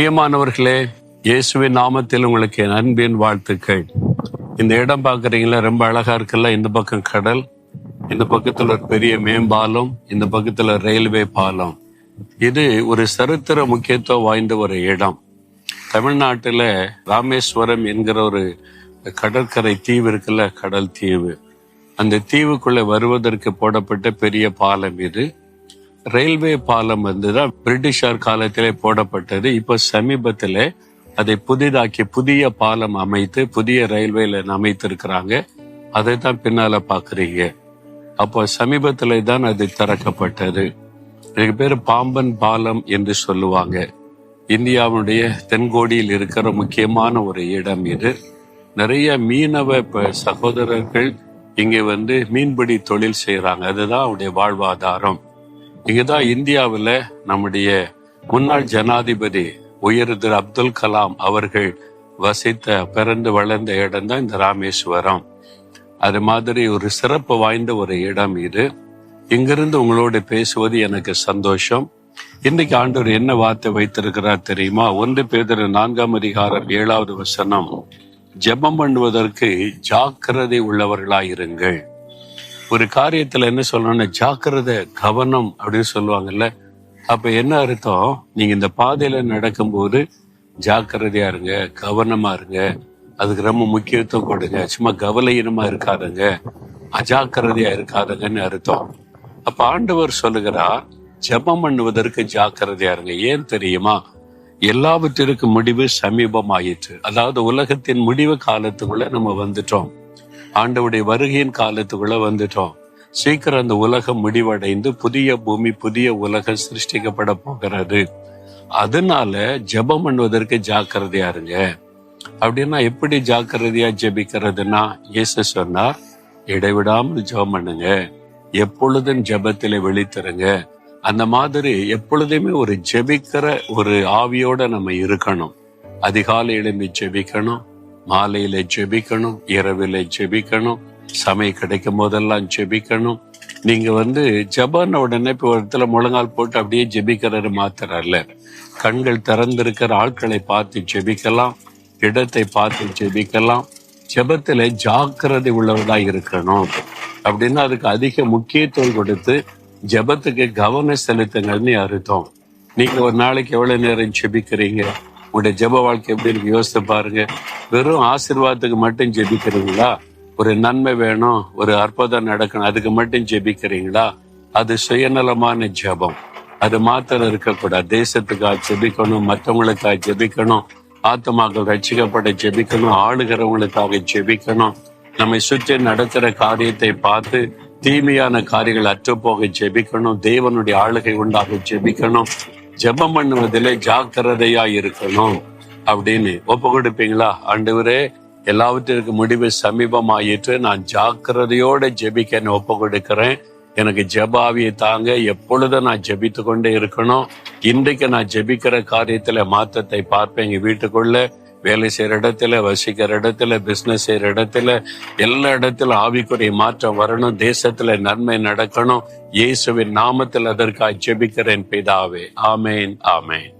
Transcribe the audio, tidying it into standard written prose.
பிரியமானவர்களே, இயேசுவின் நாமத்தில் உங்களுக்கு என் அன்பின் வாழ்த்துக்கள். இந்த இடம் பார்க்குறீங்களா, ரொம்ப அழகா இருக்குல்ல. இந்த பக்கம் கடல், இந்த பக்கத்துல ஒரு பெரிய மேம்பாலம், இந்த பக்கத்துல ரயில்வே பாலம். இது ஒரு சரித்திர முக்கியத்துவம் வாய்ந்த ஒரு இடம். தமிழ்நாட்டுல ராமேஸ்வரம் என்கிற ஒரு கடற்கரை தீவு இருக்குல்ல, கடல் தீவு. அந்த தீவுக்குள்ள வருவதற்கு போடப்பட்ட பெரிய பாலம் இது. ரயில்வே பாலம் வந்துதான் பிரிட்டிஷார் காலத்திலே போடப்பட்டது. இப்ப சமீபத்துல அதை புதிதாக்கி புதிய பாலம் அமைத்து புதிய ரயில்வேல அமைத்திருக்கிறாங்க. அதை தான் பின்னால பாக்குறீங்க. அப்போ சமீபத்துல தான் அது திறக்கப்பட்டது. இதுக்கு பேரு பாம்பன் பாலம் என்று சொல்லுவாங்க. இந்தியாவுடைய தென்கோடியில் இருக்கிற முக்கியமான ஒரு இடம் இது. நிறைய மீனவ சகோதரர்கள் இங்கே வந்து மீன்பிடி தொழில் செய்யறாங்க. அதுதான் அவருடைய வாழ்வாதாரம். இங்கதான் இந்தியாவில் நம்முடைய முன்னாள் ஜனாதிபதி உயர் திரு அப்துல் கலாம் அவர்கள் வசித்த பிறந்து வளர்ந்த இடம் தான் இந்த ராமேஸ்வரம். அது மாதிரி ஒரு சிறப்பு வாய்ந்த ஒரு இடம் இது. இங்கிருந்து உங்களோட பேசுவது எனக்கு சந்தோஷம். இன்னைக்கு ஆண்டவர் என்ன வார்த்தை வைத்திருக்கிறார் தெரியுமா? 1 பேதுரு 4:7 ஜெபம் பண்ணுவதற்கு ஜாக்கிரதை உள்ளவர்களாயிருங்கள். ஒரு காரியத்துல என்ன சொல்லணும்னா ஜாக்கிரதை, கவனம் அப்படின்னு சொல்லுவாங்கல்ல. அப்ப என்ன அர்த்தம்? நீங்க இந்த பாதையில நடக்கும்போது ஜாக்கிரதையா இருங்க, கவனமா இருங்க, அதுக்கு ரொம்ப முக்கியத்துவம் கொடுங்க. சும்மா கவலையினமா இருக்காதுங்க, அஜாக்கிரதையா இருக்காதுங்கன்னு அர்த்தம். அப்ப ஆண்டவர் சொல்லுகிறார், ஜெபம் பண்ணுவதற்கு ஜாக்கிரதையா இருங்க. ஏன் தெரியுமா? எல்லாவற்றிற்கும் முடிவு சமீபமாயிற்று. அதாவது உலகத்தின் முடிவு காலத்துக்குள்ள நம்ம வந்துட்டோம். ஆண்டவருடைய வருகையின் காலத்துக்குள்ள வந்துட்டோம். சீக்கிரம் அந்த உலகம் முடிவடைந்து புதிய பூமி, புதிய உலகம் சிருஷ்டிக்கப்பட போகிறது. அதனால ஜெபம் பண்ணுவதற்கு ஜாக்கிரதையா இருங்க. அப்படின்னா எப்படி ஜாக்கிரதையா ஜெபிக்கிறதுனா, இயேசு சொன்னார், இடைவிடாமல் ஜெபம் பண்ணுங்க, எப்பொழுதும் ஜெபத்திலே விழித்திருங்க. அந்த மாதிரி எப்பொழுதுமே ஒரு ஜெபிக்கிற ஒரு ஆவியோட நம்ம இருக்கணும். அதிகாலை எழும்பி ஜெபிக்கணும், மாலையில ஜெபிக்கணும், இரவில ஜெபிக்கணும், சமயம் கிடைக்கும் போதெல்லாம் ஜெபிக்கணும். நீங்க வந்து ஜெபன உடனே இப்போ ஒரு இடத்துல முழங்கால் போட்டு அப்படியே ஜெபிக்கிறது மாத்திரம் இல்ல. கண்கள் திறந்திருக்கிற ஆட்களை பார்த்து ஜெபிக்கலாம், இடத்தை பார்த்து ஜெபிக்கலாம். ஜெபத்துல ஜாக்கிரதை உள்ளவர்களா இருக்கணும். அப்படின்னா அதுக்கு அதிக முக்கியத்துவம் கொடுத்து ஜெபத்துக்கு கவனம் செலுத்துங்கன்னு அர்த்தம். நீங்க ஒரு நாளைக்கு எவ்வளவு நேரம் ஜெபிக்கிறீங்க? உங்களுடைய ஜெப வாழ்க்கை எப்படி இருக்கு யோசித்து பாருங்க. வெறும் ஆசீர்வாதத்துக்கு மட்டும் ஜெபிக்கிறீங்களா? ஒரு நன்மை வேணும், ஒரு அற்புதம் நடக்கணும், அதுக்கு மட்டும் ஜெபிக்கிறீங்களா? அது சுயநலமான ஜெபம். அது மாத்திரம் இருக்கக்கூடாது. தேசத்துக்காக ஜெபிக்கணும், மற்றவங்களுக்காக ஜெபிக்கணும், ஆத்மாக்கள் ரட்சிக்கப்பட ஜெபிக்கணும், ஆளுகிறவங்களுக்காக ஜெபிக்கணும், நம்மை சுற்றி நடத்துற காரியத்தை பார்த்து தீமையான காரியங்கள் அற்றுப்போக ஜெபிக்கணும், தேவனுடைய ஆளுகை உண்டாக ஜெபிக்கணும். ஜெபம் பண்ணுவதிலே ஜாக்கிரதையா இருக்கணும் அப்படின்னு ஒப்பு கொடுப்பீங்களா? ஆண்டவரே, எல்லாவற்றிற்கும் முடிவு சமீபமாயிற்று, நான் ஜாக்கிரதையோட ஜெபிக்க ஒப்பு கொடுக்கிறேன். எனக்கு ஜெபாவியை தாங்க, எப்பொழுதும் நான் ஜெபித்து கொண்டே இருக்கணும். இன்றைக்கு நான் ஜெபிக்கிற காரியத்துல மாற்றத்தை பார்ப்பேன். எங்க வீட்டுக்குள்ள, வேலை செய்யற இடத்துல, வசிக்கிற இடத்துல, பிசினஸ் செய்யற இடத்துல, எல்லா இடத்துல ஆவிக்குரிய மாற்றம் வரணும். தேசத்துல நன்மை நடக்கணும். இயேசுவின் நாமத்தில் அதற்காக ஜெபிக்கிறேன் பிதாவே. ஆமேன், ஆமேன்.